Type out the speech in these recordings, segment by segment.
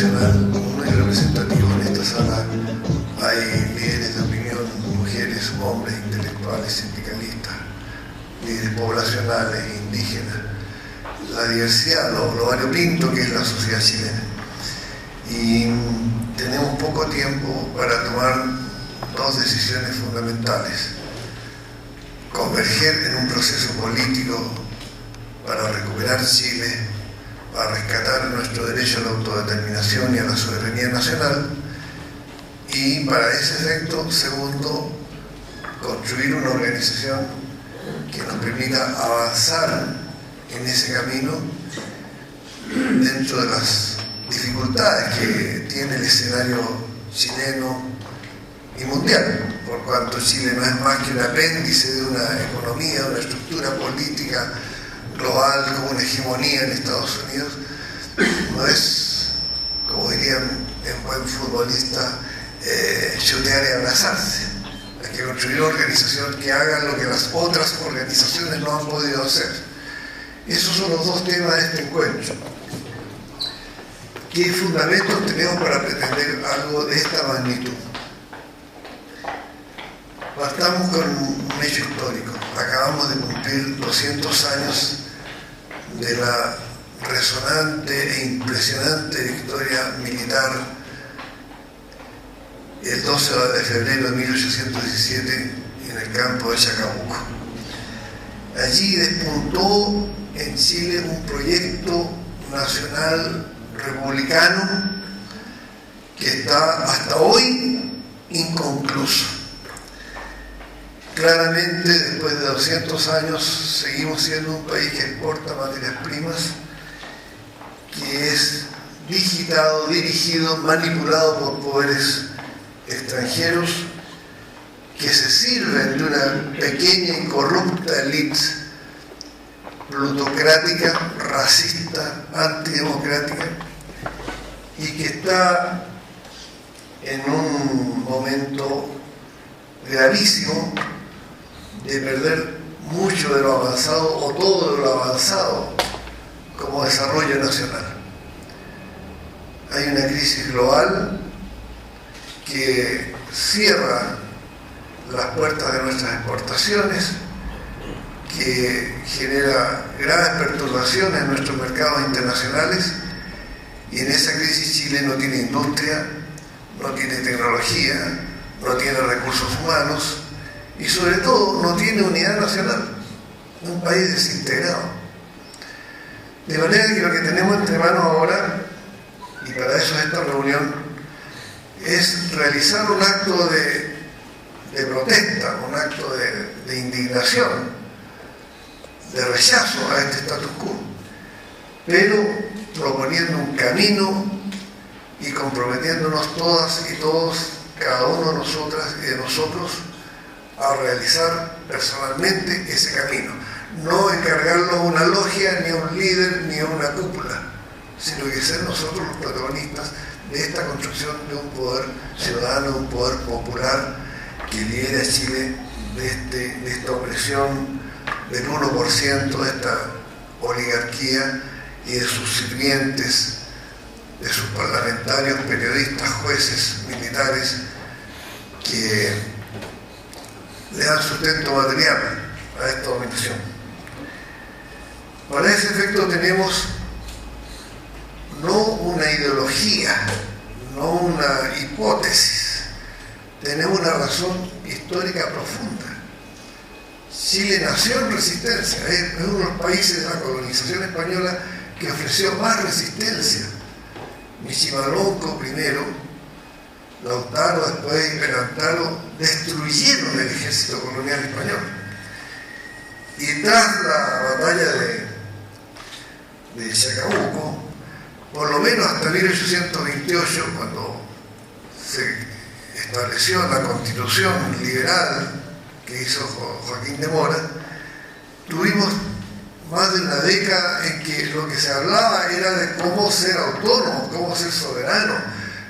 muy representativo. En esta sala hay líderes de opinión, mujeres, hombres, intelectuales, sindicalistas, líderes poblacionales, indígenas, la diversidad, lo variopinto que es la sociedad chilena. Y tenemos poco tiempo para tomar dos decisiones fundamentales: converger en un proceso político para recuperar Chile, para rescatar nuestro derecho a la autodeterminación y a la soberanía nacional, y para ese efecto, segundo, construir una organización que nos permita avanzar en ese camino dentro de las dificultades que tiene el escenario chileno y mundial, por cuanto Chile no es más que un apéndice de una economía, de una estructura política global con una hegemonía en Estados Unidos. No es, como dirían en buen futbolista, chutear y abrazarse. Hay que construir una organización que haga lo que las otras organizaciones no han podido hacer. Esos son los dos temas de este encuentro. ¿Qué fundamentos tenemos para pretender algo de esta magnitud? Partamos con un hecho histórico. Acabamos de cumplir 200 años de la resonante e impresionante victoria militar el 12 de febrero de 1817 en el campo de Chacabuco. Allí despuntó en Chile un proyecto nacional republicano que está hasta hoy inconcluso. Claramente, después de 200 años, seguimos siendo un país que exporta materias primas, que es digitado, dirigido, manipulado por poderes extranjeros, que se sirven de una pequeña y corrupta élite plutocrática, racista, antidemocrática, y que está en un momento gravísimo de perder mucho de lo avanzado o todo de lo avanzado como desarrollo nacional. Hay una crisis global que cierra las puertas de nuestras exportaciones, que genera graves perturbaciones en nuestros mercados internacionales, y en esa crisis Chile no tiene industria, no tiene tecnología, no tiene recursos humanos y sobre todo no tiene unidad nacional, un país desintegrado. De manera que lo que tenemos entre manos ahora, y para eso es esta reunión, es realizar un acto de protesta, un acto de indignación, de rechazo a este status quo, pero proponiendo un camino y comprometiéndonos todas y todos, cada uno de nosotras y de nosotros, a realizar personalmente ese camino. No encargarlo a una logia, ni a un líder, ni a una cúpula, sino que ser nosotros los protagonistas de esta construcción de un poder ciudadano, de un poder popular que libere a Chile de esta opresión del 1%, de esta oligarquía y de sus sirvientes, de sus parlamentarios, periodistas, jueces, militares, que le dan sustento material a esta dominación. Para ese efecto tenemos no una ideología, no una hipótesis, tenemos una razón histórica profunda. Chile nació en resistencia, es uno de los países de la colonización española que ofreció más resistencia. Michimalonco primero, Lautaro después y Perantalo destruyeron el ejército colonial español. Y tras la batalla de Chacabuco, por lo menos hasta 1828, cuando se estableció la Constitución liberal que hizo Joaquín de Mora, tuvimos más de una década en que lo que se hablaba era de cómo ser autónomo, cómo ser soberano,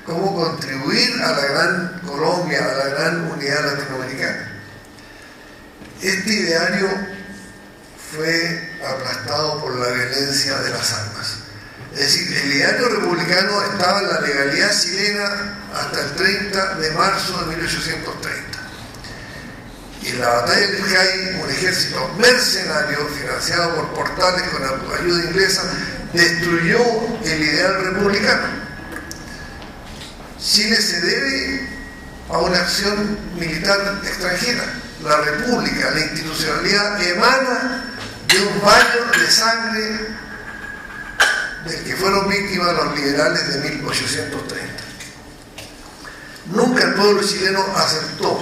cómo contribuir a la gran Colombia, a la gran unidad latinoamericana. Este ideario fue aplastado por la violencia de las armas. Es decir, el ideario republicano estaba en la legalidad chilena hasta el 30 de marzo de 1830. Y en la batalla del Jai, un ejército mercenario financiado por Portales con ayuda inglesa destruyó el ideal republicano. Chile se debe a una acción militar extranjera. La república, la institucionalidad emana de un baño de sangre del que fueron víctimas los liberales de 1830. Nunca el pueblo chileno aceptó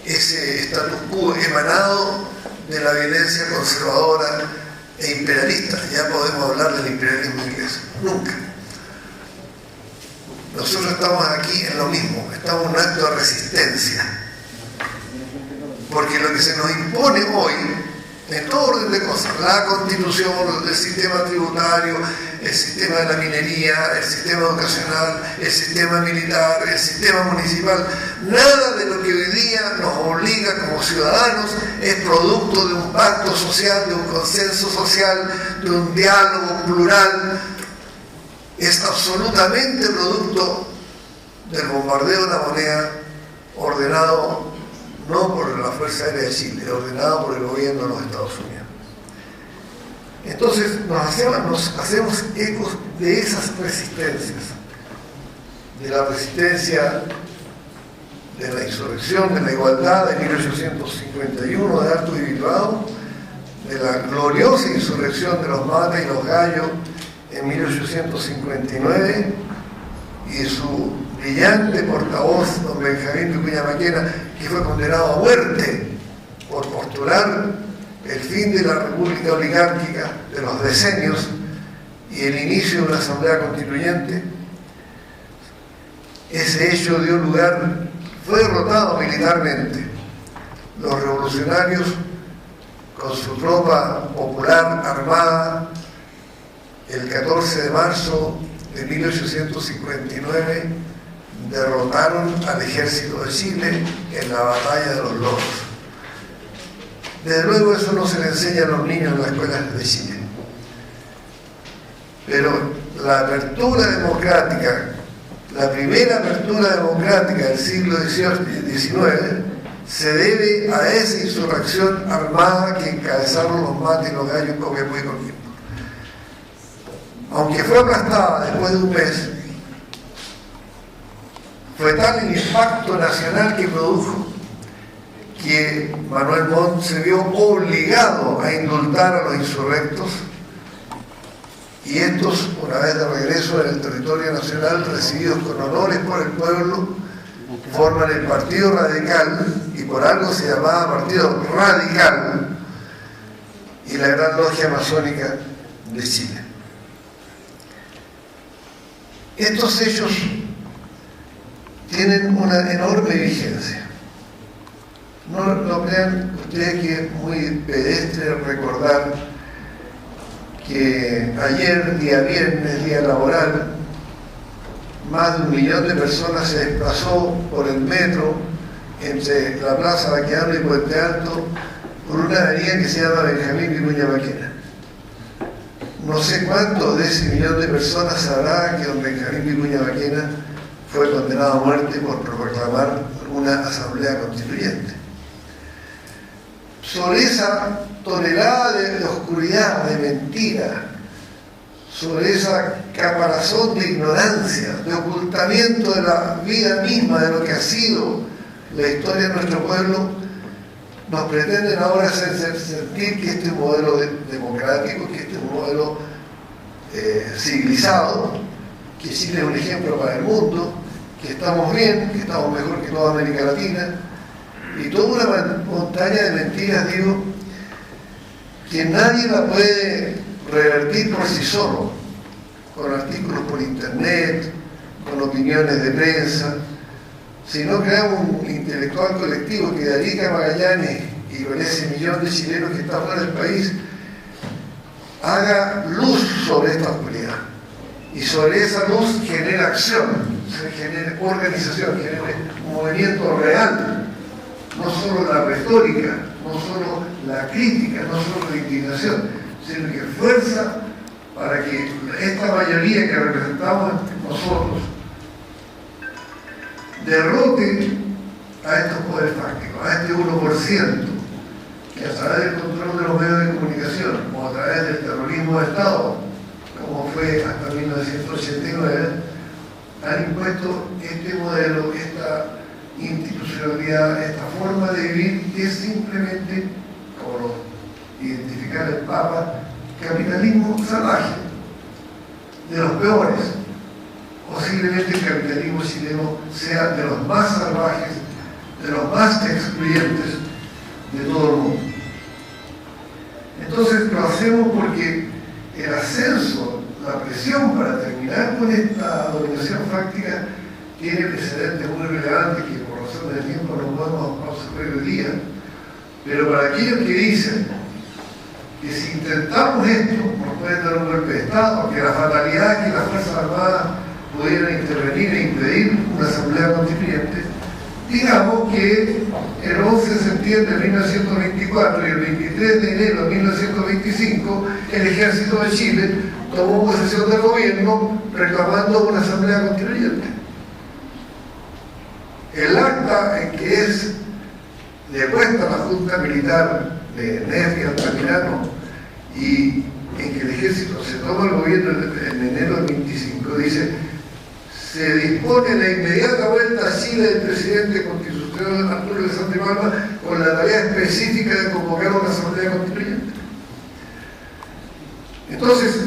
ese status quo emanado de la violencia conservadora e imperialista. Ya podemos hablar del imperialismo inglés. Nunca. Nosotros estamos aquí en lo mismo, estamos en un acto de resistencia. Porque lo que se nos impone hoy, en todo orden de cosas, la Constitución, el sistema tributario, el sistema de la minería, el sistema educacional, el sistema militar, el sistema municipal, nada de lo que hoy día nos obliga como ciudadanos es producto de un pacto social, de un consenso social, de un diálogo plural. Es absolutamente producto del bombardeo de la moneda ordenado no por la Fuerza Aérea de Chile, ordenado por el gobierno de los Estados Unidos. Entonces nos hacemos ecos de esas resistencias, de la resistencia de la insurrección, de la igualdad de 1851 de Arturo y Bilbao, de la gloriosa insurrección de los Matas y los Gallos en 1859 y de su brillante portavoz, don Benjamín Vicuña Maquena, que fue condenado a muerte por postular el fin de la república oligárquica de los decenios y el inicio de una asamblea constituyente. Ese hecho dio lugar, fue derrotado militarmente. Los revolucionarios, con su tropa popular armada, el 14 de marzo de 1859, derrotaron al ejército de Chile en la batalla de los Lobos. Desde luego eso no se le enseña a los niños en las escuelas de Chile. Pero la apertura democrática, la primera apertura democrática del siglo XIX, se debe a esa insurrección armada que encabezaron los Matas y los Gallos en Copiapó y Coquimbo. Aunque fue aplastada después de un mes, fue tal el impacto nacional que produjo que Manuel Montt se vio obligado a indultar a los insurrectos, y estos, una vez de regreso en el territorio nacional, recibidos con honores por el pueblo, forman el Partido Radical, y por algo se llamaba Partido Radical, y la Gran Logia Masónica de Chile. Estos hechos tienen una enorme vigencia. No crean ustedes que es muy pedestre recordar que ayer, día viernes, día laboral, más de 1 millón de personas se desplazó por el metro entre la Plaza Baquedano y Puente Alto por una avenida que se llama Benjamín Vicuña Maquena. No sé cuántos de ese 1 millón de personas sabrá que don Benjamín Vicuña Maquena fue condenado a muerte por proclamar una asamblea constituyente. Sobre esa tonelada de oscuridad, de mentira, sobre esa caparazón de ignorancia, de ocultamiento de la vida misma, de lo que ha sido la historia de nuestro pueblo, nos pretenden ahora hacer sentir que este es un modelo democrático, que este es un modelo civilizado, que Chile es un ejemplo para el mundo, que estamos bien, que estamos mejor que toda América Latina, y toda una montaña de mentiras, digo, que nadie la puede revertir por sí solo. con artículos por internet, con opiniones de prensa, sino creamos un intelectual colectivo que de Arica a Magallanes y con ese millón de chilenos que está fuera del país haga luz sobre esta oscuridad, y sobre esa luz genera acción, genera organización, genera un movimiento real, no solo la retórica, no solo la crítica, no solo la indignación, sino que fuerza para que esta mayoría que representamos nosotros derrote a estos poderes fácticos, a este 1% que a través del control de los medios de comunicación o a través del terrorismo de Estado, como fue hasta 1989, han impuesto este modelo, esta institucionalidad, esta forma de vivir que es simplemente, como lo identifica el Papa, capitalismo salvaje, de los peores. Posiblemente el capitalismo chileno sea de los más salvajes, de los más excluyentes de todo el mundo. Entonces lo hacemos porque el ascenso, la presión para terminar con esta dominación fáctica tiene precedentes muy relevantes que por razón del tiempo no podemos observar hoy día. Pero para aquellos que dicen que si intentamos esto nos pueden dar un golpe de Estado, que la fatalidad es que las Fuerzas Armadas pudieran intervenir e impedir una asamblea constituyente, digamos que el 11 de septiembre de 1924 y el 23 de enero de 1925 el Ejército de Chile tomó posesión del gobierno reclamando una asamblea constituyente. El acta en que es depuesta la Junta Militar de Neff y Altamirano y en que el Ejército se toma el gobierno en enero del 25 dice: se dispone la inmediata vuelta a Chile del presidente constitucional Arturo de Santa Palma con la tarea específica de convocar una asamblea constituyente. Entonces,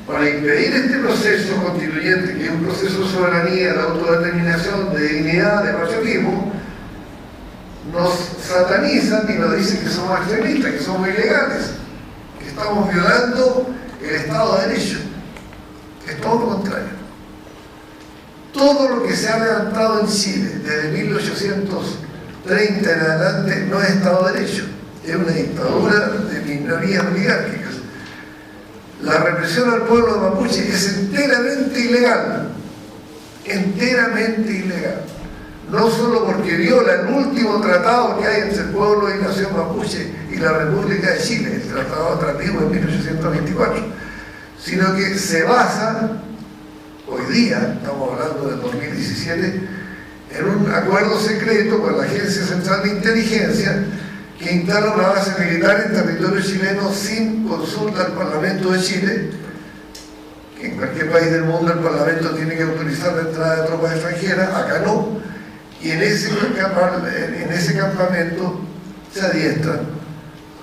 para impedir este proceso constituyente, que es un proceso de soberanía, de autodeterminación, de dignidad, de patriotismo, nos satanizan y nos dicen que somos extremistas, que somos ilegales, que estamos violando el Estado de Derecho. Es todo lo contrario. Todo lo que se ha levantado en Chile desde 1830 en adelante no es Estado de Derecho, es una dictadura de minorías oligárquicas. La represión al pueblo mapuche es enteramente ilegal, enteramente ilegal. No solo porque viola el último tratado que hay entre el pueblo y nación mapuche y la República de Chile, el Tratado Atractivo de 1824, sino que se basa, hoy día, estamos hablando del 2017, en un acuerdo secreto con la Agencia Central de Inteligencia que instala una base militar en territorio chileno sin consulta al Parlamento de Chile, que en cualquier país del mundo el Parlamento tiene que autorizar la entrada de tropas extranjeras, acá no, y en ese campamento se adiestran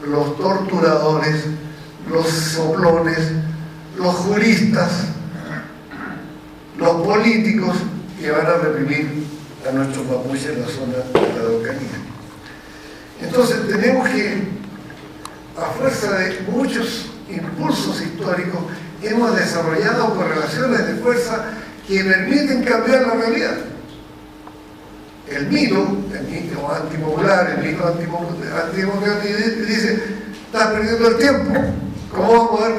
los torturadores, los soplones, los juristas, los políticos que van a reprimir a nuestros mapuches en la zona de la Araucanía. Entonces tenemos que, a fuerza de muchos impulsos históricos, hemos desarrollado correlaciones de fuerza que permiten cambiar la realidad. El mito antipopular, el mito antidemocrático dice: estás perdiendo el tiempo, ¿cómo vamos a poder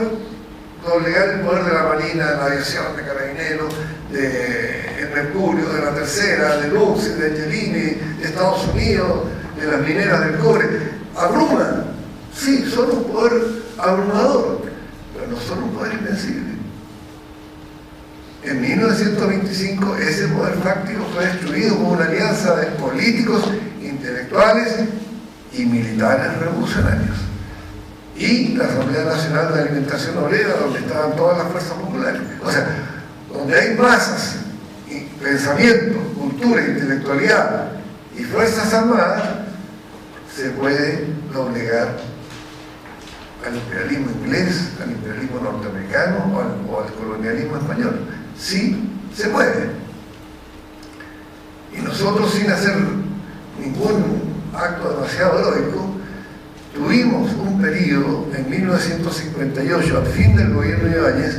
doblegar el poder de la Marina, de la aviación, de Carabineros, de Mercurio, de la Tercera, de Luxe, de Angelini, de Estados Unidos, de las mineras del cobre? Abruman, sí, son un poder abrumador, pero no son un poder invencible. En 1925 ese poder fáctico fue destruido por una alianza de políticos, intelectuales y militares revolucionarios. Y la Asamblea Nacional de Alimentación Obrera, donde estaban todas las fuerzas populares. O sea, donde hay masas, y pensamiento, cultura, intelectualidad y fuerzas armadas, se puede doblegar al imperialismo inglés, al imperialismo norteamericano o al colonialismo español. Sí, se puede. Y nosotros, sin hacer ningún acto demasiado heroico, tuvimos un periodo en 1958, al fin del gobierno de Ibáñez,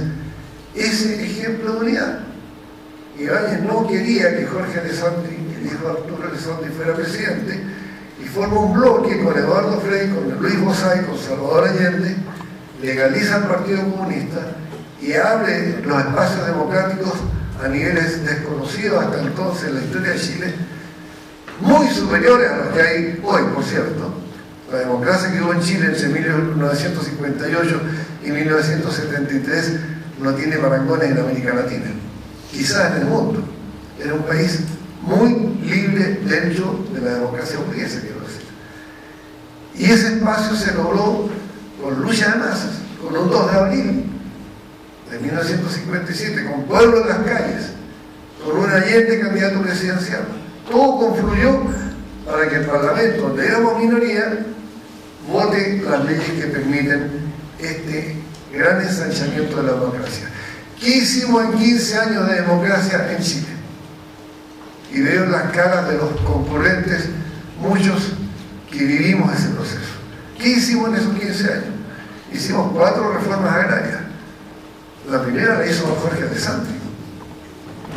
ese ejemplo de unidad. Ibáñez no quería que Jorge Alessandri, el hijo de Arturo Alessandri, fuera presidente, y forma un bloque con Eduardo Frei, con Luis Bosay, con Salvador Allende, legaliza el Partido Comunista y abre los espacios democráticos a niveles desconocidos hasta entonces en la historia de Chile, muy superiores a los que hay hoy, por cierto. La democracia que hubo en Chile entre 1958 y 1973 no tiene parangones en América Latina, quizás en el mundo. Era un país muy libre dentro de la democracia burguesa, quiero decir. Y ese espacio se logró con lucha de masas, con un 2 de abril de 1957, con pueblo en las calles, con un Allende candidato presidencial. Todo confluyó para que el Parlamento, donde éramos minoría, vote las leyes que permiten este gran ensanchamiento de la democracia. ¿Qué hicimos en 15 años de democracia en Chile? Y veo en las caras de los concurrentes muchos que vivimos ese proceso. ¿Qué hicimos en esos 15 años? Hicimos 4 reformas agrarias. La primera la hizo Jorge Alessandri,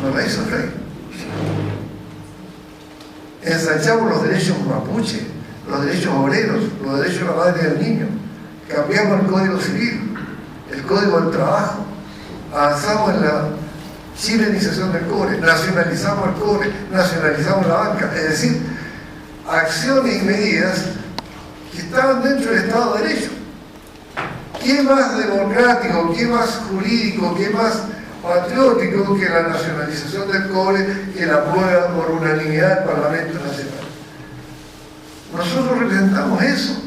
no la hizo Frei. Ensanchamos los derechos mapuche, los derechos obreros, los derechos de la madre y del niño. Cambiamos el Código Civil, el Código del Trabajo. Avanzamos en la chilenización del cobre, nacionalizamos el cobre, nacionalizamos la banca. Es decir, acciones y medidas que estaban dentro del Estado de Derecho. ¿Qué más democrático, qué más jurídico, qué más patriótico que la nacionalización del cobre, que la aprueba por unanimidad del Parlamento Nacional? Nosotros representamos eso.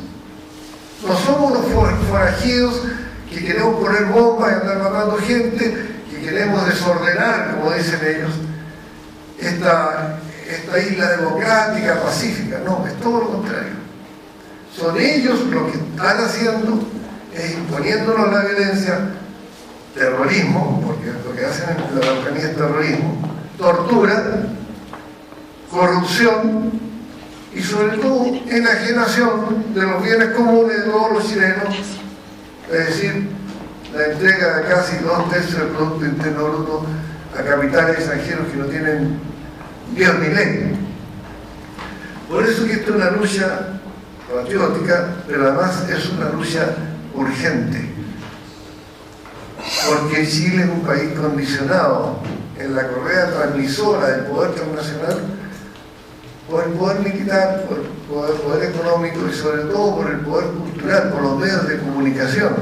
No somos unos forajidos que queremos poner bombas y andar matando gente, que queremos desordenar, como dicen ellos, esta isla democrática, pacífica. No, es todo lo contrario. Son ellos los que están haciendo, imponiéndonos la violencia, terrorismo, porque lo que hacen en la Araucanía es terrorismo, tortura, corrupción y sobre todo enajenación de los bienes comunes de todos los chilenos, es decir, la entrega de casi 2/3 del Producto Interno Bruto a capitales extranjeros que no tienen Dios ni ley. Por eso que esto es una lucha patriótica, pero además es una lucha urgente, porque Chile es un país condicionado en la correa transmisora del poder transnacional por el poder militar, por el poder económico y sobre todo por el poder cultural, por los medios de comunicación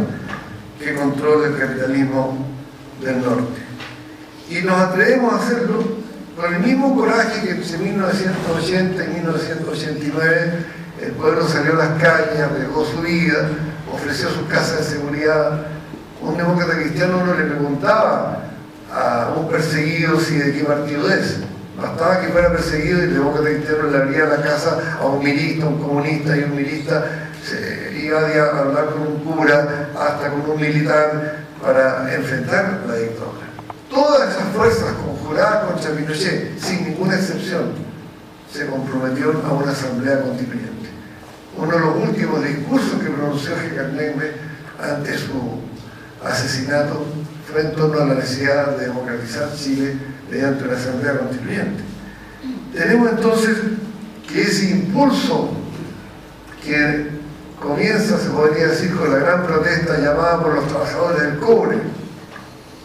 que controla el capitalismo del norte. Y nos atrevemos a hacerlo con el mismo coraje que en 1980 y 1989 el pueblo salió a las calles, arriesgó su vida, ofreció sus casas de seguridad. Un demócrata cristiano no le preguntaba a un perseguido si de qué partido es. Bastaba que fuera perseguido y el demócrata cristiano le abría la casa a un milista, un comunista, y un milista iba a hablar con un cura, hasta con un militar, para enfrentar la dictadura. Todas esas fuerzas conjuradas contra Pinochet, sin ninguna excepción, se comprometieron a una asamblea constituyente. Uno de los últimos discursos que pronunció Gecarnegme ante su asesinato fue en torno a la necesidad de democratizar Chile mediante una asamblea constituyente. Tenemos entonces que ese impulso que comienza, se podría decir, con la gran protesta llamada por los trabajadores del cobre,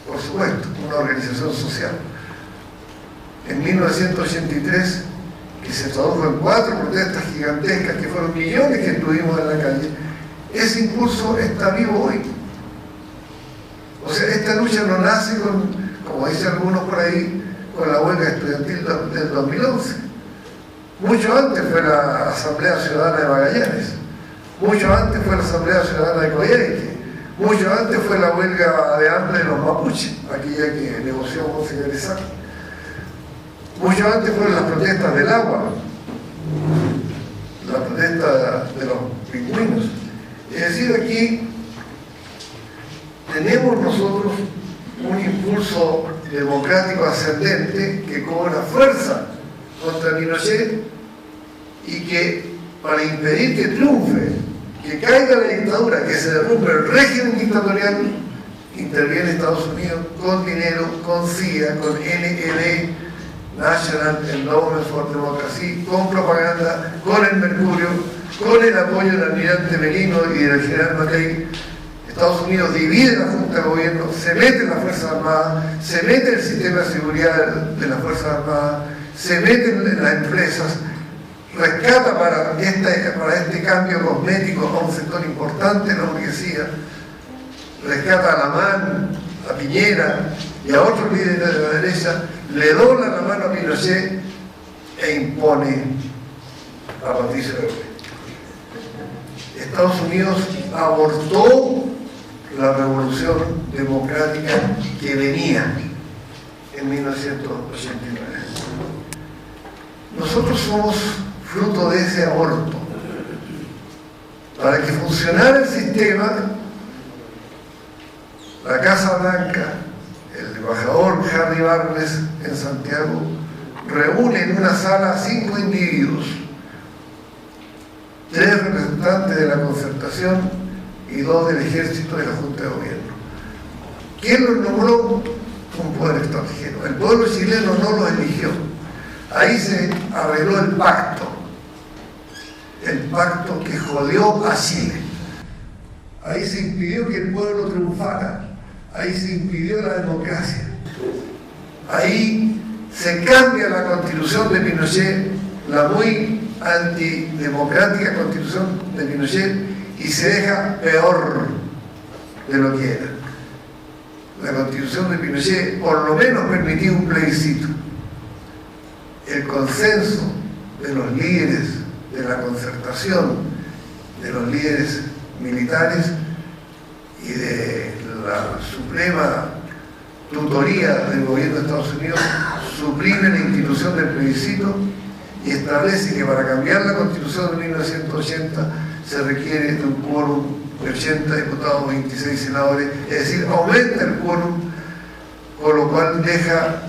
por supuesto, una organización social, en 1983, que se tradujo en 4 protestas gigantescas, que fueron millones que estuvimos en la calle. Ese impulso está vivo hoy. O sea, esta lucha no nace como dicen algunos por ahí, con la huelga estudiantil del 2011. Mucho antes fue la Asamblea Ciudadana de Magallanes, mucho antes fue la Asamblea Ciudadana de Coyhaique, mucho antes fue la huelga de hambre de los mapuches, aquella que negoció con Segresá. Mucho antes fueron las protestas del agua, la protesta de los pingüinos. Es decir, aquí tenemos nosotros un impulso democrático ascendente que cobra fuerza contra Pinochet y que, para impedir que triunfe, que caiga la dictadura, que se derrumbe el régimen dictatorial, interviene Estados Unidos con dinero, con CIA, con NED, National Endowment for Democracy, con propaganda, con el Mercurio, con el apoyo del almirante Merino y del general Matei. Estados Unidos divide la Junta de Gobierno, se mete en las Fuerzas Armadas, se mete en el sistema de seguridad de las Fuerzas Armadas, se mete en las empresas, rescata para este cambio cosmético a un sector importante en la burguesía, rescata a Lamán, a Piñera y a otros líderes de la derecha, le dobla la mano a Pinochet e impone a Patricio Ebrard. Estados Unidos abortó la revolución democrática que venía en 1989. Nosotros somos fruto de ese aborto. Para que funcionara el sistema, la Casa Blanca, el embajador Harry Barnes en Santiago, reúne en una sala a 5 individuos, 3 representantes de la Concertación y 2 del Ejército de la Junta de Gobierno. ¿Quién los nombró? Un poder extranjero. El pueblo chileno no los eligió. Ahí se arregló el pacto que jodió a Chile. Ahí se impidió que el pueblo triunfara. Ahí se impidió la democracia. Ahí se cambia la constitución de Pinochet, la muy antidemocrática constitución de Pinochet, y se deja peor de lo que era. La constitución de Pinochet por lo menos permitía un plebiscito. El consenso de los líderes de la Concertación, de los líderes militares y de la suprema tutoría del gobierno de Estados Unidos suprime la institución del plebiscito y establece que para cambiar la Constitución de 1980 se requiere de un quórum de 80 diputados, 26 senadores, es decir, aumenta el quórum, con lo cual deja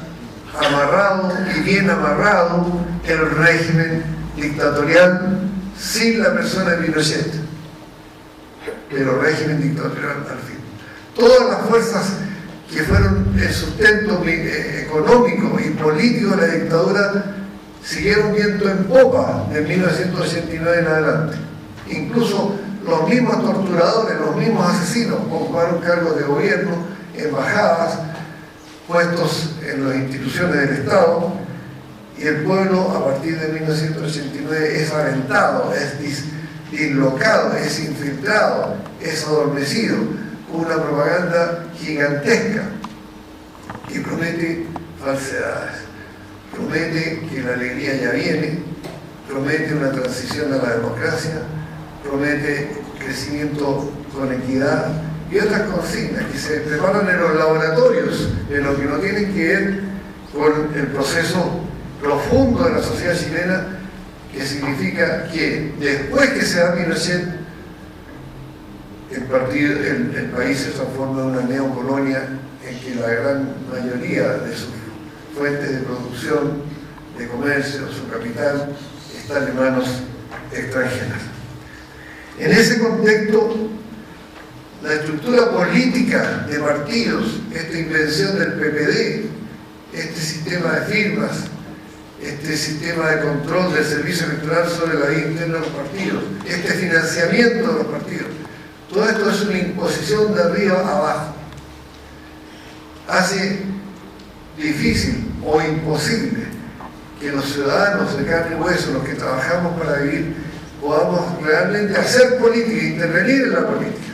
amarrado y bien amarrado el régimen dictatorial sin la persona de Pinochet, pero régimen dictatorial al fin. Todas las fuerzas que fueron el sustento económico y político de la dictadura siguieron viento en popa de 1989 en adelante. Incluso los mismos torturadores, los mismos asesinos ocuparon cargos de gobierno, embajadas, puestos en las instituciones del Estado, y el pueblo a partir de 1989 es aventado, es dislocado, es infiltrado, es adormecido con una propaganda gigantesca que promete falsedades, promete que la alegría ya viene, promete una transición a la democracia, promete crecimiento con equidad y otras consignas que se preparan en los laboratorios, en lo que no tienen que ver con el proceso profundo de la sociedad chilena, que significa que después que se da Pinochet, el país se transforma en una neocolonia en que la gran mayoría de sus fuentes de producción, de comercio, su capital, están en manos extranjeras. En ese contexto, la estructura política de partidos, esta invención del PPD, este sistema de firmas, este sistema de control del servicio electoral sobre la vida interna de los partidos, este financiamiento de los partidos, todo esto es una imposición de arriba a abajo. Hace difícil o imposible que los ciudadanos de carne y hueso, los que trabajamos para vivir, podamos realmente hacer política, intervenir en la política.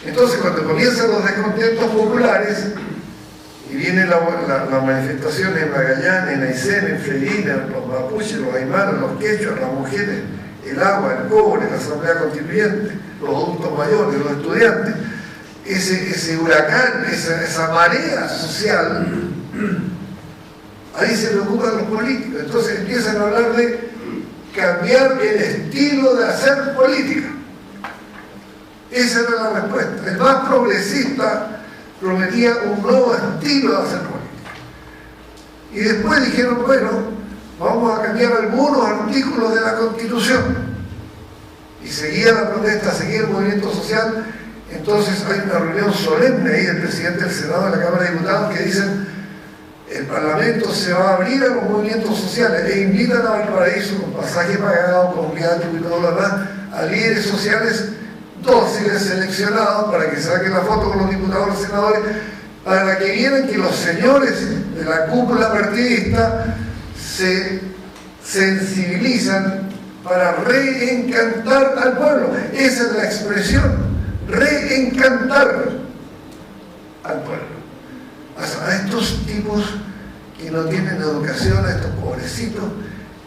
Entonces, cuando comienzan los descontentos populares y vienen las manifestaciones en Magallanes, en Aysén, en Freirina, los mapuches, los aymaras, los quechuas, las mujeres, el agua, el cobre, la asamblea constituyente, los adultos mayores, los estudiantes, ese huracán, esa marea social, ahí se preocupan los políticos. Entonces empiezan a hablar de cambiar el estilo de hacer política. Esa era la respuesta. El más progresista prometía un nuevo estilo de hacer política. Y después dijeron, bueno, vamos a cambiar algunos artículos de la Constitución. Y seguía la protesta, seguía el movimiento social, Entonces hay una reunión solemne ahí del presidente del Senado de la Cámara de Diputados que dicen: el Parlamento se va a abrir a los movimientos sociales, e invitan a Valparaíso con pasaje pagado, con viático y todo lo demás, a líderes sociales dóciles seleccionados para que saquen la foto con los diputados y senadores, para que vieran que los señores de la cúpula partidista se sensibilizan para reencantar al pueblo. Esa es la expresión, reencantar al pueblo. A estos tipos que no tienen educación, a estos pobrecitos,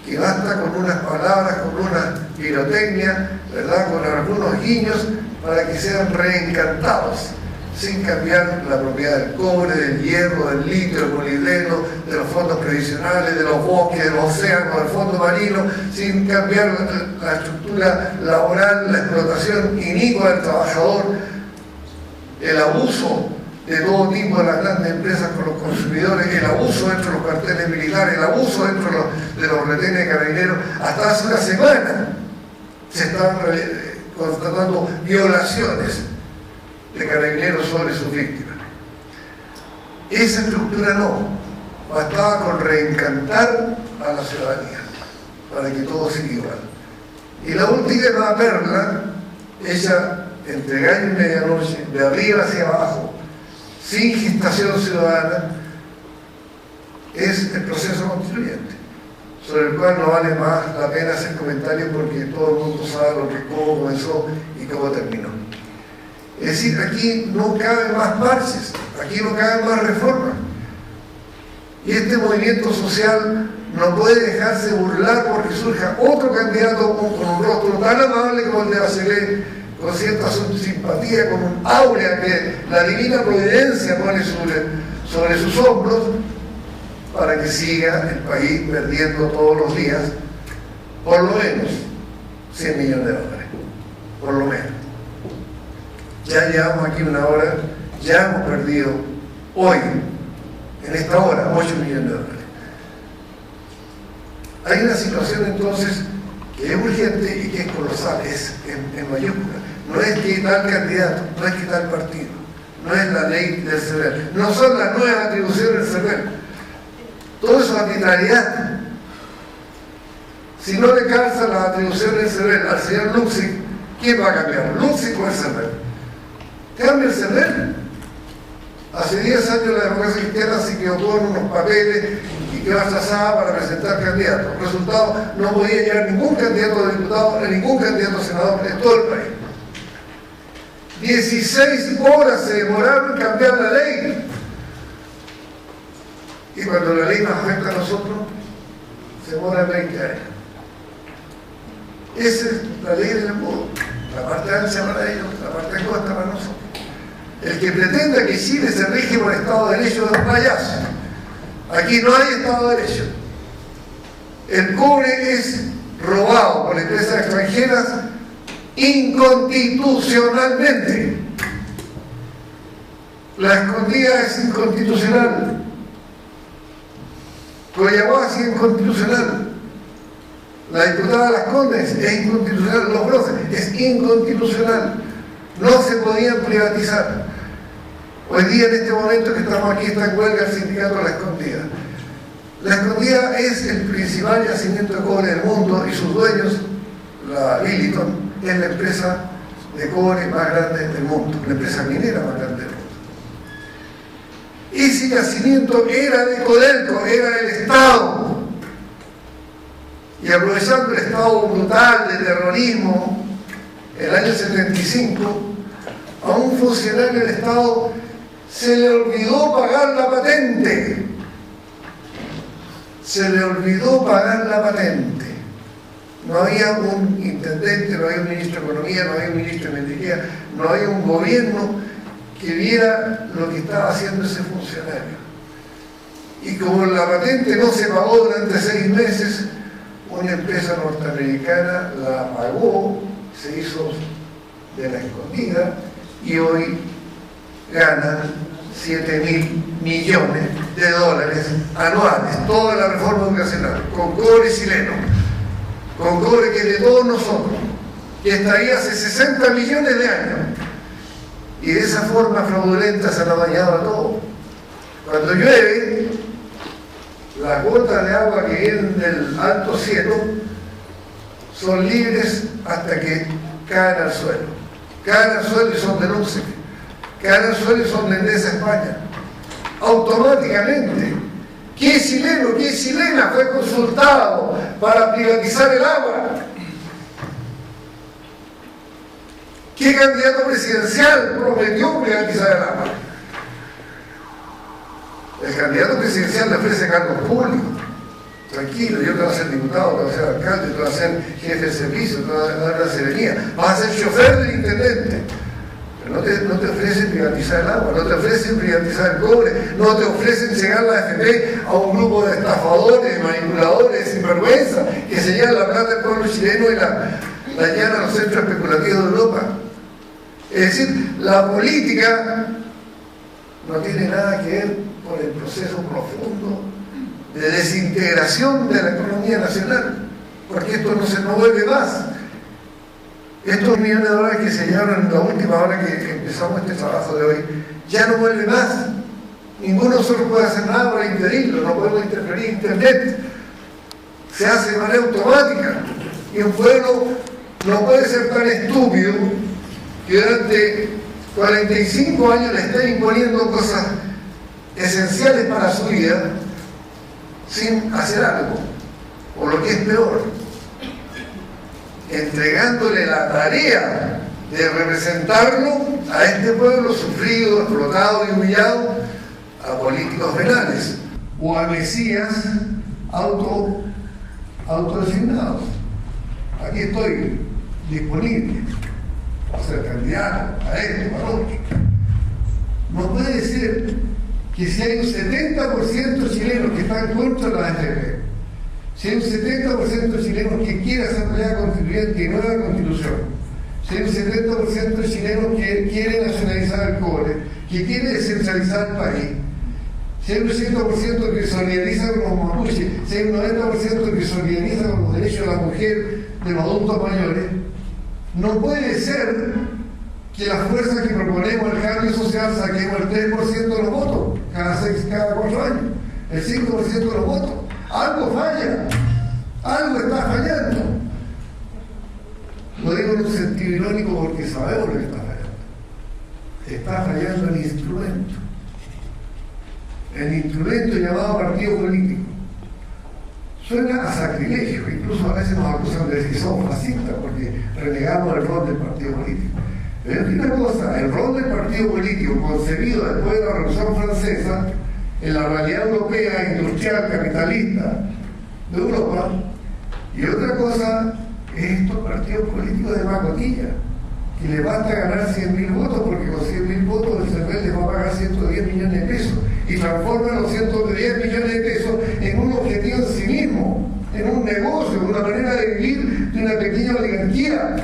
que basta con unas palabras, con una pirotecnia, ¿verdad?, con algunos guiños para que sean reencantados, sin cambiar la propiedad del cobre, del hierro, del litio, del molibdeno, de los fondos previsionales, de los bosques, de los océanos, del fondo marino, sin cambiar la estructura laboral, la explotación inicua del trabajador, el abuso de todo tipo de las grandes empresas con los consumidores, el abuso dentro de los cuarteles militares, el abuso dentro de los retenes de carabineros. Hasta hace una semana se estaban constatando violaciones de carabineros sobre sus víctimas. Esa estructura no, bastaba con reencantar a la ciudadanía para que todo siga igual. Y la última perla, ella entre gallo y medianoche, de arriba hacia abajo, sin gestación ciudadana, es el proceso constituyente, sobre el cual no vale más la pena hacer comentarios porque todo el mundo sabe cómo comenzó y cómo terminó. Es decir, aquí no caben más parches, aquí no caben más reformas. Y este movimiento social no puede dejarse burlar porque surja otro candidato con un rostro tan amable como el de Bachelet, con cierta simpatía, con un áurea que la divina providencia pone sobre sus hombros, para que siga el país perdiendo todos los días por lo menos 100 millones de dólares, por lo menos. Ya llevamos aquí una hora, ya hemos perdido hoy, en esta hora, 8 millones de dólares. Hay una situación entonces que es urgente y que es colosal, es en mayúscula. No es que tal candidato, no es que tal partido, no es la ley del CERVEL, no son las nuevas atribuciones del CERVEL. Todo eso es arbitrariedad. Si no le calzan las atribuciones del CERVEL al señor Luksic, ¿quién va a cambiar? ¿Luksic o el CERVEL? Cambia el CERVEL. Hace 10 años la democracia cristiana se equivocó en unos papeles y quedó atrasada para presentar candidatos. Resultado, no podía llegar ningún candidato a diputado, ningún candidato a senador en todo el país. 16 horas se demoraron en cambiar la ley. Y cuando la ley nos afecta a nosotros, se demora 20 años. Esa es la ley del embudo. La parte ancha para ellos, la parte angosta para nosotros. El que pretenda que Chile se rige por Estado de Derecho es un payaso. Aquí no hay Estado de Derecho. El cobre es robado por empresas extranjeras inconstitucionalmente. La Escondida es inconstitucional. Coyahuasi es inconstitucional. La diputada Las Condes es inconstitucional. Los Broces es inconstitucional. No se podían privatizar. Hoy día, en este momento que estamos aquí, está en huelga el sindicato de La Escondida. La Escondida es el principal yacimiento de cobre del mundo y sus dueños, la Liliton, es la empresa de cobre más grande del mundo, la empresa minera más grande del mundo. Ese yacimiento era de Codelco, era del Estado. Y aprovechando el estado brutal de terrorismo, el año 75, a un funcionario del Estado se le olvidó pagar la patente. Se le olvidó pagar la patente. No había un intendente, no había un ministro de Economía, no había un ministro de Minería, no había un gobierno que viera lo que estaba haciendo ese funcionario. Y como la patente no se pagó durante 6 meses, una empresa norteamericana la pagó, se hizo de La Escondida y hoy gana 7.000 millones de dólares anuales, toda la reforma educacional, con cobre chileno, con cobre que es de todos nosotros, que está ahí hace 60 millones de años. y de esa forma fraudulenta se lo ha dañado a todo. Cuando llueve, las gotas de agua que vienen del alto cielo son libres hasta que caen al suelo. Caen al suelo y son de Luxemburgo. Caen al suelo y son de Endesa España. Automáticamente. ¿Qué chileno, qué chilena fue consultado para privatizar el agua? ¿Qué candidato presidencial prometió privatizar el agua? El candidato presidencial le ofrece cargos públicos. Tranquilo, yo te voy a ser diputado, te voy a ser alcalde, te voy a ser jefe de servicio, te voy a dar la serenía, vas a ser chofer del intendente. Pero no te ofrecen privatizar el agua, no te ofrecen privatizar el cobre, no te ofrecen llegar la AFP a un grupo de estafadores, manipuladores, sinvergüenza, que se llevan la plata del pueblo chileno y la llevan a los centros especulativos de Europa. Es decir, la política no tiene nada que ver con el proceso profundo de desintegración de la economía nacional, porque esto no vuelve más. Estos millones de dólares que se llevaron en la última hora que empezamos este trabajo de hoy, ya no vuelve más. Ninguno de nosotros puede hacer nada para impedirlo, no podemos interferir Internet. Se hace de manera automática. Y un pueblo no puede ser tan estúpido que durante 45 años le esté imponiendo cosas esenciales para su vida sin hacer algo, o lo que es peor, entregándole la tarea de representarlo a este pueblo sufrido, explotado y humillado a políticos penales o a mesías autodesignados. Aquí estoy disponible a ser candidato, a esto, a otro. No puede ser que si hay un 70% chilenos que están contra la AFP, si hay un 70% chilenos que quiere asamblea constituyente y nueva constitución, si hay un 70% chilenos que quiere nacionalizar el cobre, que quiere descentralizar el país, si hay un 100% que solidariza con los mapuches, si hay un 90% que solidariza con los derechos de la mujer, de los adultos mayores, no puede ser que las fuerzas que proponemos el cambio social saquemos el 3% de los votos cada 4 años, el 5% de los votos. Algo falla, algo está fallando. Lo digo en un sentido irónico porque sabemos lo que está fallando. Está fallando el instrumento. El instrumento llamado partido político. Suena a sacrilegio, incluso a veces nos acusan de decir que somos fascistas porque renegamos el rol del partido político. Pero es una cosa, el rol del partido político concebido después de la Revolución Francesa en la realidad europea, industrial, capitalista de Europa, y otra cosa es estos partidos políticos de macotilla, que le basta ganar 100.000 votos porque con 100.000 votos el CERVEL les va a pagar 110 millones de pesos y transforma los 110 millones de pesos en un objetivo en sí mismo, en un negocio, en una manera de vivir de una pequeña oligarquía,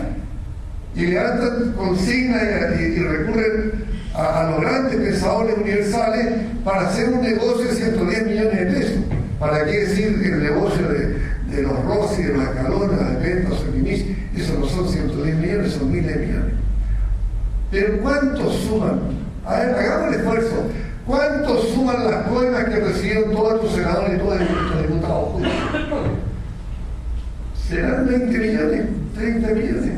y levantan consignas y recurren a los grandes pensadores universales para hacer un negocio de 110 millones de pesos. ¿Para qué decir el negocio de los Rossi, de los Escalona, de Pentos, de Minich? Eso no son 110 millones, son miles de millones. Pero ¿cuántos suman? A ver, hagamos el esfuerzo. ¿Cuántos suman las coimas que recibieron todos estos senadores y todos estos diputados juntos? ¿Serán 20 millones? ¿30 millones?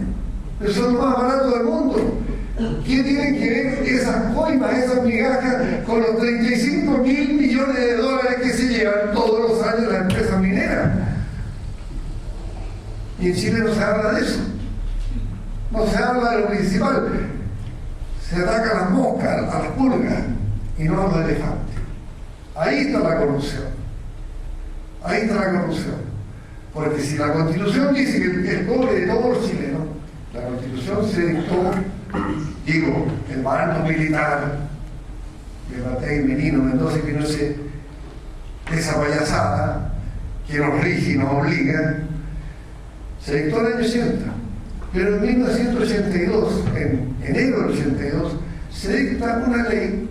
Pero son los más baratos del mundo. ¿Qué tienen que ver esas coimas, esas migajas con los 35.000 millones de dólares que se llevan todos los años las empresas mineras? Y en Chile no se habla de eso. No se habla de lo principal. Se ataca a las moscas, a las pulgas, y no a los elefantes. Ahí está la corrupción. Ahí está la corrupción. Porque si la Constitución dice que el cobre de todos los chilenos, la Constitución se dictó, digo, el mando militar de Matei, Merino, Mendoza, que no sé, esa payasada que nos rige y nos obliga, se dictó en el año 80. Pero en 1982, en enero del 82, se dicta una ley,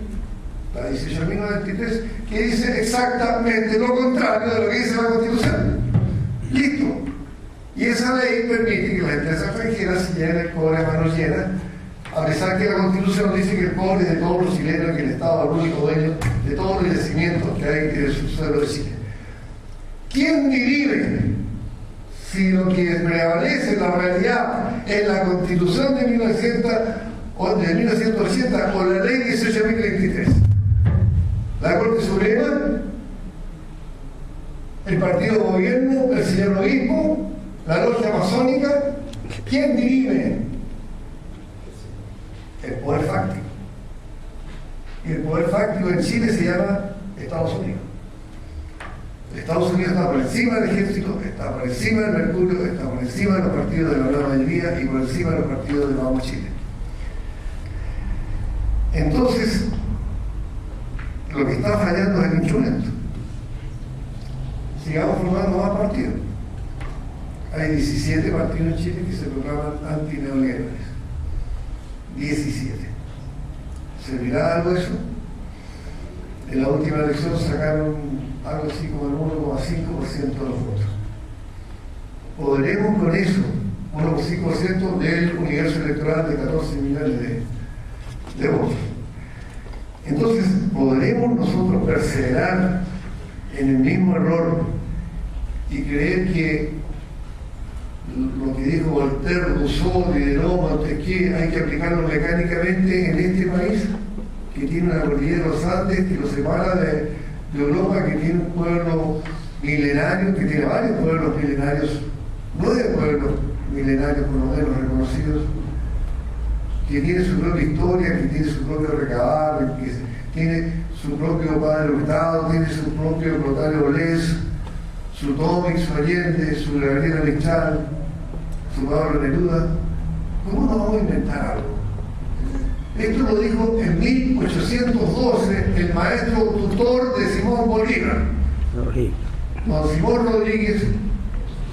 la 18.093, que dice exactamente lo contrario de lo que dice la Constitución. Listo. Y esa ley permite que las empresas extranjeras se lleven el cobre a manos llenas a pesar que la Constitución dice que el pobre es de todos los chilenos, que el Estado es el único dueño de todos los yacimientos que hay en el subsuelo de Chile. ¿Quién dirime si lo que prevalece en la realidad es la Constitución de 1980 o la Ley 18.023? ¿La Corte Suprema? ¿El partido de gobierno? ¿El señor obispo? ¿La logia masónica? ¿Quién dirime? El poder fáctico. Y el poder fáctico en Chile se llama Estados Unidos. Estados Unidos está por encima del ejército, está por encima del Mercurio, está por encima de los partidos de la nueva mayoría y por encima de los partidos de Vamos Chile. Entonces, lo que está fallando es el instrumento. Sigamos formando más partidos. Hay 17 partidos en Chile que se proclaman antineoliberales. 17. ¿Servirá algo eso? En la última elección sacaron algo así como el 1,5% de los votos. ¿Podremos con eso, 1,5% del universo electoral de 14 millones de votos? Entonces, ¿podremos nosotros perseverar en el mismo error y creer que lo que dijo Voltaire, Rousseau, Diderot, Montesquieu hay que aplicarlo mecánicamente en este país, que tiene una cordillera de los Andes que lo separa de Europa, que tiene un pueblo milenario, que tiene varios pueblos milenarios, 9 pueblos milenarios por lo menos reconocidos, que tiene su propia historia, que tiene su propio recabar, que tiene su propio Padre Hurtado, tiene su propio Clotario Olés, su Tómic, su Allende, su Gabriela Mistral, su Pablo Neruda. ¿Cómo no vamos a inventar algo? Esto lo dijo en 1812 el maestro tutor de Simón Bolívar. Don Simón Rodríguez,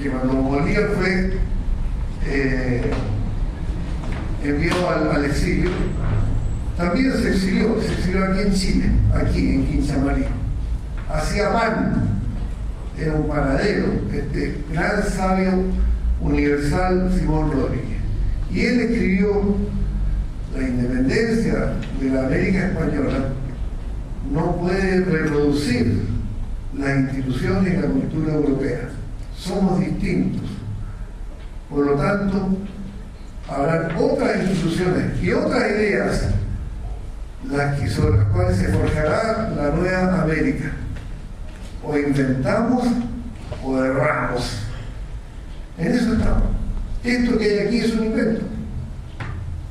que cuando Bolívar fue enviado al exilio, también se exilió aquí en Chile, aquí en Quinchamarí. Hacía pan, era un panadero, este gran sabio universal Simón Rodríguez. Y él escribió: la independencia de la América Española no puede reproducir las instituciones y la cultura europea. Somos distintos. Por lo tanto, habrá otras instituciones y otras ideas sobre las cuales se forjará la nueva América. O inventamos o erramos. En eso estamos. Esto que hay aquí es un invento.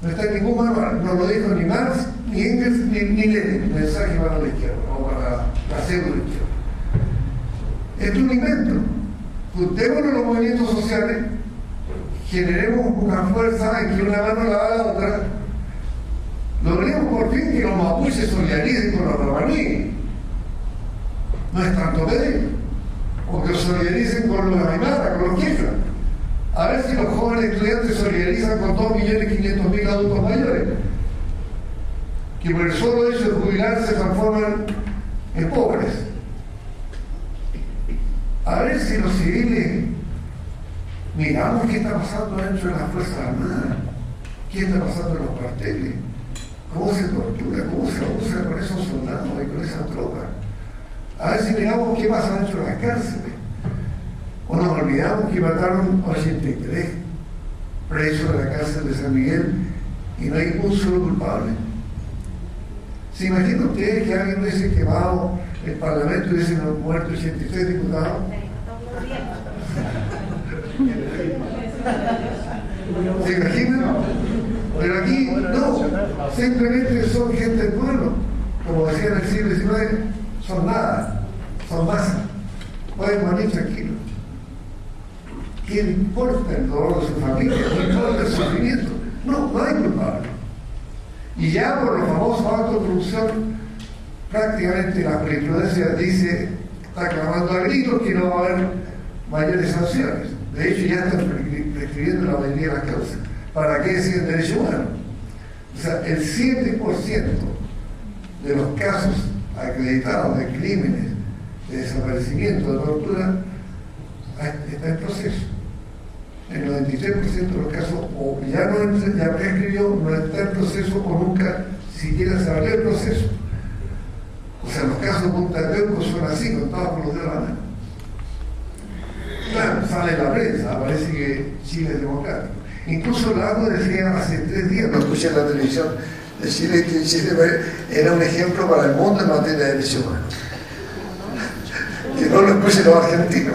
No está en ningún manual. No lo dijo ni Marx, ni Engels, ni Lenin. Mensaje para la izquierda o para la pseudo izquierda. Esto es un invento. Juntémonos los movimientos sociales, generemos una fuerza en que una mano lava la otra. Logremos por fin que los mapuches se solidaricen con los romaníes. No es tanto pedir. O que solidaricen con los aymaras, con los quechas. A ver si los jóvenes estudiantes se solidarizan con 2.500.000 adultos mayores, que por el solo hecho de jubilarse se transforman en pobres. A ver si los civiles miramos qué está pasando dentro de las Fuerzas Armadas, qué está pasando en los cuarteles, cómo se tortura, cómo se abusa con esos soldados y con esas tropas. A ver si miramos qué pasa dentro de las cárceles. O nos olvidamos que mataron 83 presos de la cárcel de San Miguel y no hay un solo culpable. ¿Se imaginan ustedes que alguien hubiese quemado el Parlamento y hubiesen muerto 83 diputados? ¿Se imaginan? Pero aquí no, simplemente son gente del pueblo. Como decía en el siglo XIX, son nada, son masa. Pueden morir tranquilos. ¿Qué le importa el dolor de su familia? ¿No importa el sufrimiento? No hay culpable. Y ya por los famosos actos de corrupción, prácticamente la jurisprudencia dice, está clamando a gritos que no va a haber mayores sanciones. De hecho, ya están prescribiendo la mayoría de las causas. ¿Para qué decir derecho humano? O sea, el 7% de los casos acreditados de crímenes, de desaparecimiento, de tortura, está en proceso. el 93% de los casos o ya prescribió, no está en proceso o nunca siquiera se abrió el proceso. O sea, los casos de Punta Peuco son así, contados con los dedos de la mano. Claro, sale en la prensa, parece que Chile es democrático. Incluso Lago decía hace 3 días, lo escuché en la televisión de Chile, que Chile era un ejemplo para el mundo en materia de derechos humanos. Que no lo escuchen los argentinos.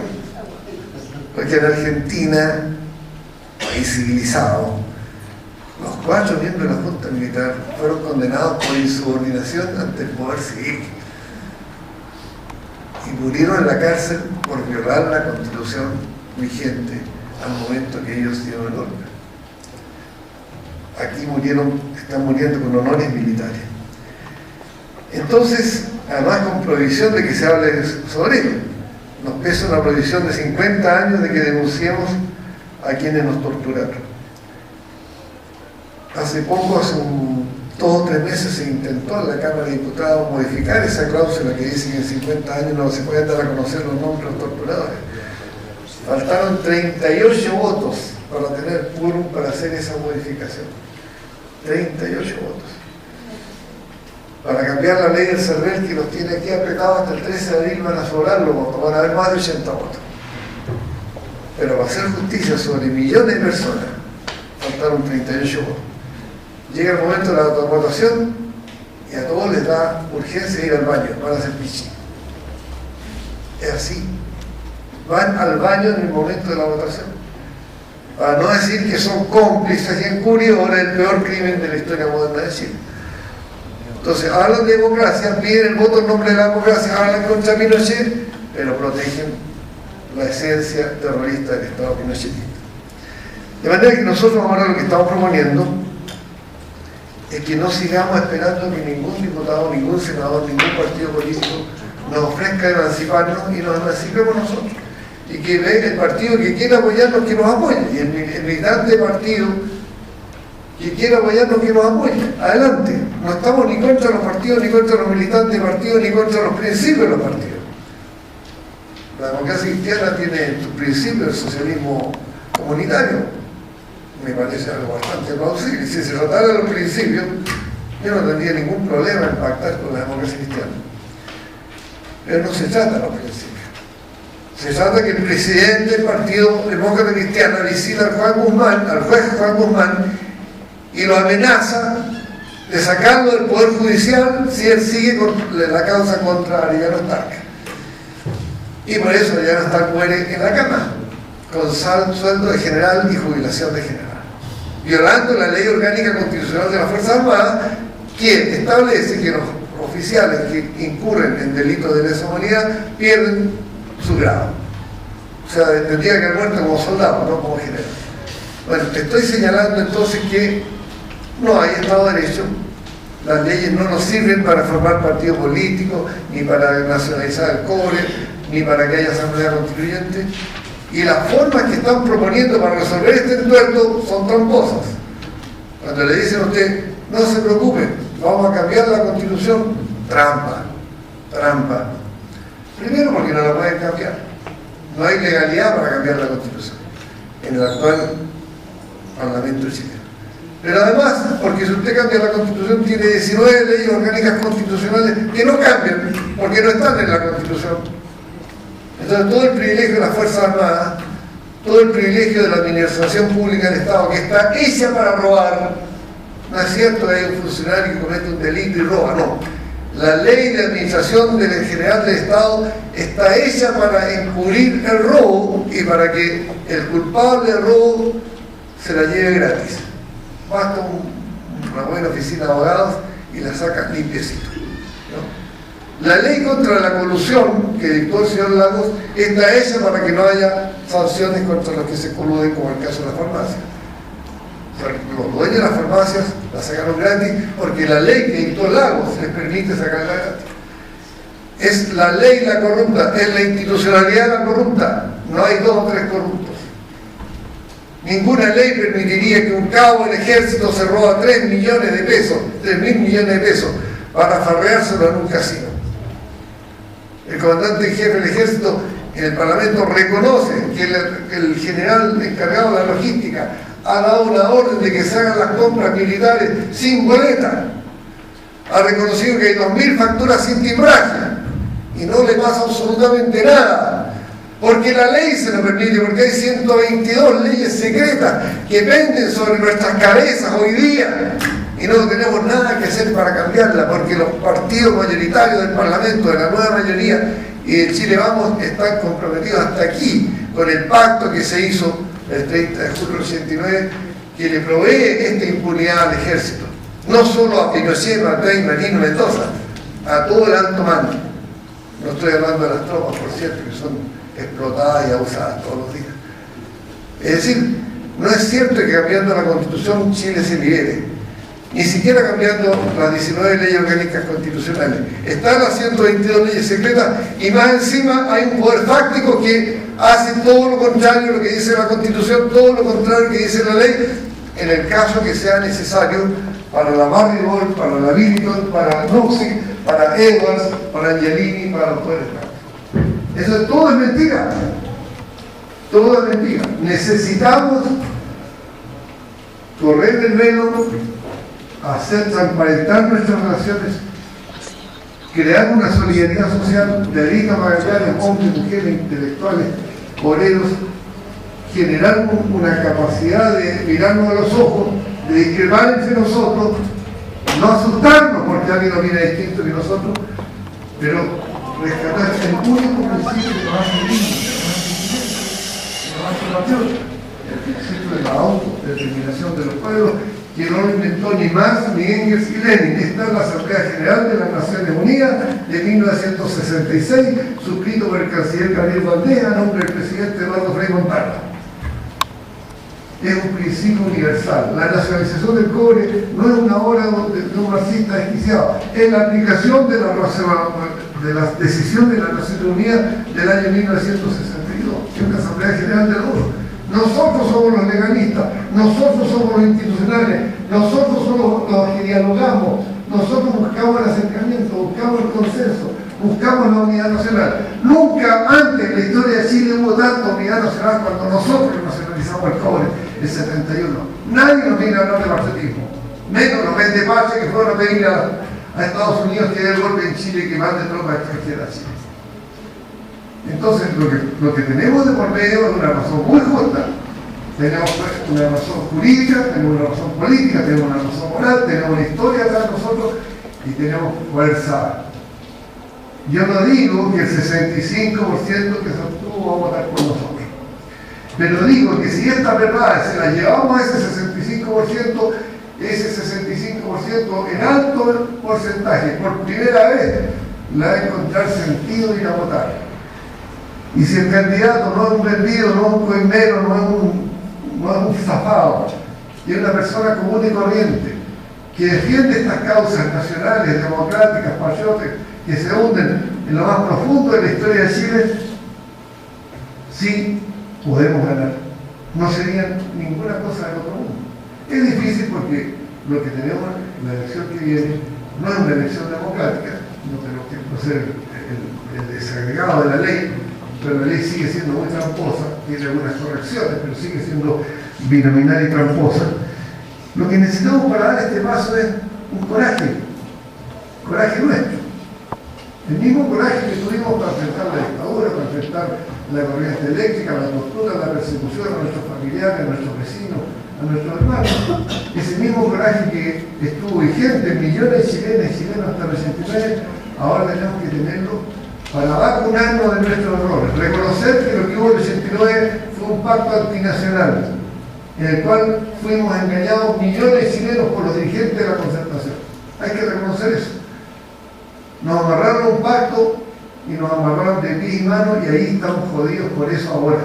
Porque en Argentina, país civilizado, los 4 miembros de la Junta Militar fueron condenados por insubordinación ante el poder civil y murieron en la cárcel por violar la Constitución vigente al momento que ellos dieron el golpe. Aquí están muriendo con honores militares. Entonces, además con prohibición de que se hable sobre ello, nos pesa una prohibición de 50 años de que denunciemos a quienes nos torturaron. Hace poco, hace 2 o 3 meses, se intentó en la Cámara de Diputados modificar esa cláusula que dice que en 50 años no se pueden dar a conocer los nombres de los torturadores. Faltaron 38 votos para tener quórum para hacer esa modificación. 38 votos. Para cambiar la ley del CERVEL, que los tiene aquí apretados hasta el 13 de abril, van a sobrar los votos, van a haber más de 80 votos. Pero para hacer justicia sobre millones de personas, faltaron 38 votos. Llega el momento de la votación y a todos les da urgencia ir al baño, van a hacer pichi. Es así. Van al baño en el momento de la votación. Para no decir que son cómplices y encubridores del peor crimen de la historia moderna de Chile. Entonces, hablan de democracia, piden el voto en nombre de la democracia, hablan contra Pinochet, pero protegen la esencia terrorista del Estado pinochetista. De manera que nosotros ahora lo que estamos proponiendo es que no sigamos esperando que ningún diputado, ningún senador, ningún partido político nos ofrezca emanciparnos y nos emancipemos nosotros. Y que el partido que quiera apoyarnos, que nos apoye. Y el militante partido que quiera apoyarnos, que nos apoye. Adelante. No estamos ni contra los partidos, ni contra los militantes de partidos, ni contra los principios de los partidos. La democracia cristiana tiene sus principios, el socialismo comunitario. Me parece algo bastante plausible. Si se tratara de los principios, yo no tendría ningún problema en pactar con la democracia cristiana. Pero no se trata de los principios. Se trata que el presidente del Partido Demócrata Cristiano visita al juez Juan Guzmán, y lo amenaza de sacarlo del Poder Judicial si él sigue con la causa contra Arellano Stark. Y por eso Arellano Stark muere en la cama, con sueldo de general y jubilación de general, violando la ley orgánica constitucional de las Fuerzas Armadas, que establece que los oficiales que incurren en delitos de lesa humanidad pierden su grado. O sea, tendría que haber muerto como soldado, no como general. Bueno, te estoy señalando entonces que no hay Estado de Derecho, las leyes no nos sirven para formar partidos políticos, ni para nacionalizar el cobre, ni para que haya asamblea constituyente, y las formas que están proponiendo para resolver este entuerto son tramposas. Cuando le dicen a usted, no se preocupe, vamos a cambiar la Constitución, trampa. Primero porque no la pueden cambiar, no hay legalidad para cambiar la Constitución en el actual Parlamento chileno. Pero además, porque si usted cambia la Constitución, tiene 19 leyes orgánicas constitucionales que no cambian, porque no están en la Constitución. Entonces todo el privilegio de las Fuerzas Armadas, todo el privilegio de la administración pública del Estado, que está hecha para robar, no es cierto que hay un funcionario que comete un delito y roba, no. La ley de administración del general del Estado está hecha para encubrir el robo y para que el culpable del robo se la lleve gratis. Basta una buena oficina de abogados y la sacan limpiecito, ¿no? La ley contra la colusión que dictó el señor Lagos está hecha para que no haya sanciones contra los que se coluden, como el caso de las farmacias. O sea, los dueños de las farmacias la sacaron gratis porque la ley que dictó Lagos les permite sacarla gratis. Es la ley la corrupta, es la institucionalidad la corrupta. No hay 2 o 3 corruptos. Ninguna ley permitiría que un cabo del ejército se roba 3 millones de pesos, 3.000 millones de pesos, para farreárselo en un casino. El comandante en jefe del ejército en el Parlamento reconoce que el general encargado de la logística ha dado una orden de que se hagan las compras militares sin boleta. Ha reconocido que hay 2.000 facturas sin timbraje y no le pasa absolutamente nada, porque la ley se lo permite, porque hay 122 leyes secretas que penden sobre nuestras cabezas hoy día y no tenemos nada que hacer para cambiarla, porque los partidos mayoritarios del Parlamento, de la nueva mayoría y de Chile Vamos, están comprometidos hasta aquí con el pacto que se hizo el 30 de julio del 89, que le provee esta impunidad al ejército, no solo a Pinochet, Martínez, Merino, Mendoza, a todo el alto mando. No estoy hablando de las tropas, por cierto, que son explotadas y abusadas todos los días. Es decir, no es cierto que cambiando la Constitución Chile se libere, ni siquiera cambiando las 19 leyes orgánicas constitucionales. Están las 122 leyes secretas y más encima hay un poder fáctico que hace todo lo contrario a lo que dice la Constitución, todo lo contrario a lo que dice la ley, en el caso que sea necesario para la Barrigol, para la Billiton, para Nuxi, para Edwards, para Angelini, para los poderes fácticos. Eso todo es mentira. Todo es mentira. Necesitamos correr el velo, hacer transparentar nuestras relaciones, crear una solidaridad social, dedica a Magallanes, hombres, mujeres, intelectuales, obreros, generar una capacidad de mirarnos a los ojos, de discrepar entre nosotros, no asustarnos porque alguien nos viene distinto que nosotros, pero rescatar el único principio que nos hace libres, que nos hace patriotas, el principio de la autodeterminación de los pueblos, que no lo inventó ni Marx, ni Engels y Lenin. Está en la Asamblea General de las Naciones Unidas de 1966, suscrito por el canciller Gabriel Valdés a nombre del presidente Eduardo Frei Montalva. Es un principio universal. La nacionalización del cobre no es una obra de un marxista desquiciado, es la aplicación de la decisión de las Naciones Unidas del año 1962, que es una Asamblea General de la ONU. Nosotros somos los legalistas, nosotros somos los institucionales, nosotros somos los que dialogamos, nosotros buscamos el acercamiento, buscamos el consenso, buscamos la unidad nacional. Nunca antes en la historia de Chile hubo tanta unidad nacional cuando nosotros nacionalizamos el cobre en 71. Nadie nos viene a hablar de patriotismo, menos los vendepaches que fueron a pedir a Estados Unidos que dé el golpe en Chile y que mande tropas extranjeras a Chile. Entonces, lo que tenemos de por medio es una razón muy justa. Tenemos una razón jurídica, tenemos una razón política, tenemos una razón moral, tenemos una historia atrás de nosotros y tenemos fuerza. Yo no digo que el 65% que se obtuvo va a votar por nosotros, pero digo que si esta verdad se la llevamos a ese 65%, ese 65% en alto porcentaje, por primera vez, le va a encontrar sentido ir a votar. Y si el candidato no es un vendido, no es un coimero, no es un zafado, y es una persona común y corriente, que defiende estas causas nacionales, democráticas, patrióticas, que se hunden en lo más profundo de la historia de Chile, sí podemos ganar. No sería ninguna cosa del otro mundo. Es difícil porque lo que tenemos en la elección que viene no es una elección democrática, no tenemos que ser el desagregado de la ley, pero la ley sigue siendo muy tramposa, tiene algunas correcciones, pero sigue siendo binominal y tramposa. Lo que necesitamos para dar este paso es un coraje nuestro. El mismo coraje que tuvimos para enfrentar la dictadura, para enfrentar la corriente eléctrica, la tortura, la persecución a nuestros familiares, a nuestros vecinos, a nuestros hermanos. Ese mismo coraje que estuvo vigente en millones de chilenas y chilenos hasta el 89, ahora tenemos que tenerlo para vacunarnos de nuestros errores, reconocer que lo que hubo en el 89 fue un pacto antinacional, en el cual fuimos engañados millones de chilenos por los dirigentes de la Concertación. Hay que reconocer eso. Nos amarraron a un pacto y nos amarraron de pies y manos y ahí estamos jodidos por eso ahora.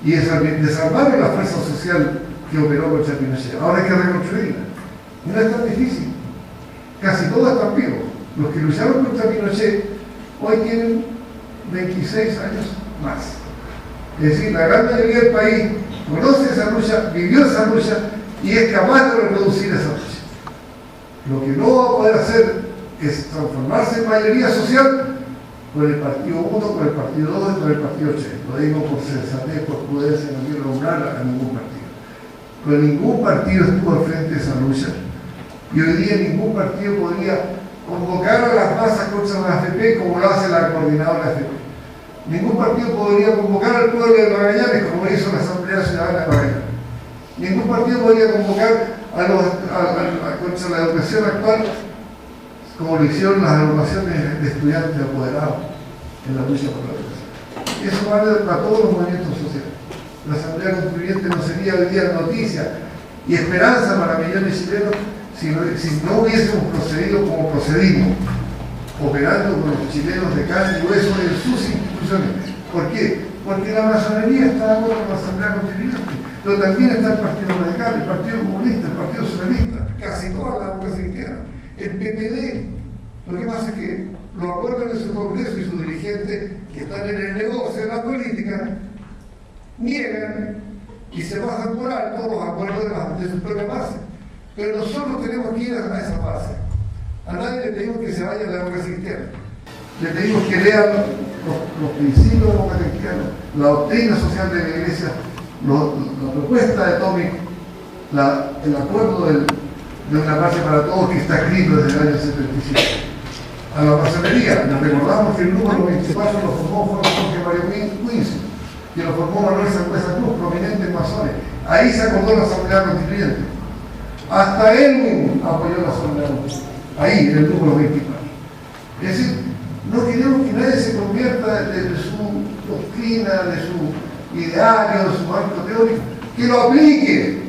Y desarmaron la fuerza social que operó contra Pinochet. Ahora hay que reconstruirla. Y no es tan difícil. Casi todos están vivos. Los que lucharon contra Pinochet hoy tienen 26 años más. Es decir, la gran mayoría del país conoce esa lucha, vivió esa lucha y es capaz de reproducir esa lucha. Lo que no va a poder hacer es transformarse en mayoría social con el partido 1, con el partido 2 y con el partido 3. Lo digo por sensatez, por prudencia, no quiero nombrar a ningún partido. Pero ningún partido estuvo al frente de esa lucha y hoy día ningún partido podría convocar a las masas contra la AFP como lo hace la coordinadora AFP. Ningún partido podría convocar al pueblo de Magallanes como hizo la Asamblea Ciudadana de Magallanes. Ningún partido podría convocar contra la educación actual como lo hicieron las agrupaciones de estudiantes apoderados en la lucha por la educación. Eso vale para todos los movimientos sociales. La Asamblea Constituyente no sería hoy día noticia y esperanza para millones de chilenos si no hubiésemos procedido como procedimos, operando con los chilenos de carne y hueso en sus instituciones. ¿Por qué? Porque la masonería está de acuerdo con la Asamblea Constituyente, pero también está el Partido Radical, el Partido Comunista, el Partido Socialista, casi toda la democracia cristiana, el PPD. Lo que pasa es que los acuerdos de su Congreso y sus dirigentes que están en el negocio de la política niegan y se bajan por alto los acuerdos de sus propias bases. Pero nosotros tenemos que ir a esa base. A nadie le pedimos que se vaya a la democracia cristiana. Le pedimos que lean los principios de la democracia cristiana, la doctrina social de la Iglesia, la propuesta de Tomic, el acuerdo de una base para todos que está escrito desde el año 75. A la masonería, les recordamos que el número 24 lo formó Jorge Mario Quincy, que lo formó Manuel Sangüesa Cruz, prominentes masones. Ahí se acordó la Asamblea Constituyente. Hasta él mismo apoyó la Asamblea Constituyente. Ahí, en el número 24. Es decir, no queremos que nadie se convierta de su doctrina, de su ideario, de su marco teórico, que lo aplique,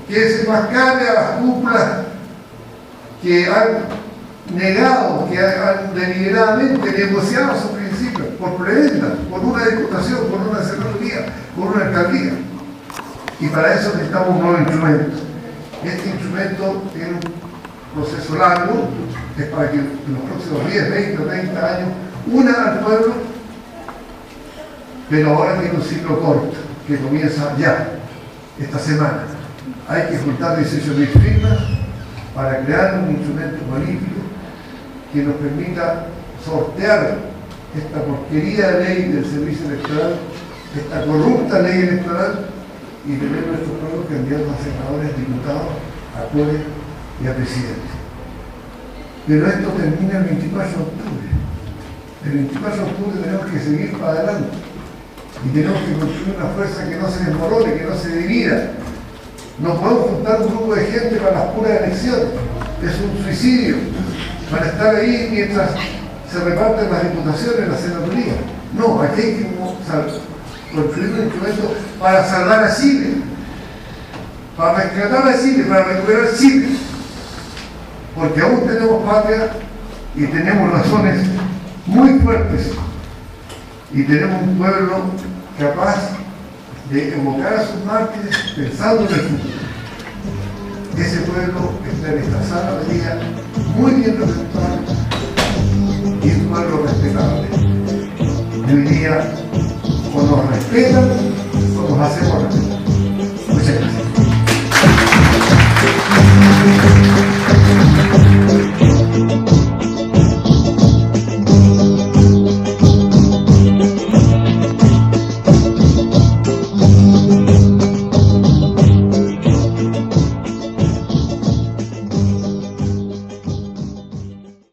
que se mascare a las cúpulas que han negado, que han deliberadamente negociado sus principios por preventa, por una diputación, por una senaduría, por una alcaldía. Y para eso necesitamos un nuevo instrumento. Este instrumento tiene un proceso largo, es para que en los próximos 10, 20 o 30 años una al pueblo, pero ahora tiene un ciclo corto que comienza ya, esta semana. Hay que juntar 18.000 firmas para crear un instrumento político que nos permita sortear esta porquería de ley del servicio electoral, esta corrupta ley electoral, y tener nuestros propios candidatos a senadores, diputados, a jueces y a presidente. Pero esto termina el 24 de octubre. El 24 de octubre tenemos que seguir para adelante y tenemos que construir una fuerza que no se desmorone, que no se divida. No podemos juntar un grupo de gente para las puras elecciones. Es un suicidio para estar ahí mientras se reparten las diputaciones, las senadurías. No, aquí hay que construir un instrumento para salvar a Chile, para rescatar a Chile, para recuperar Chile. Porque aún tenemos patria y tenemos razones muy fuertes y tenemos un pueblo capaz de evocar a sus mártires pensando en el futuro. Ese pueblo está en esta sala de día muy bien representado y es un pueblo respetable. Y hoy día, o nos respetan o nos hacemos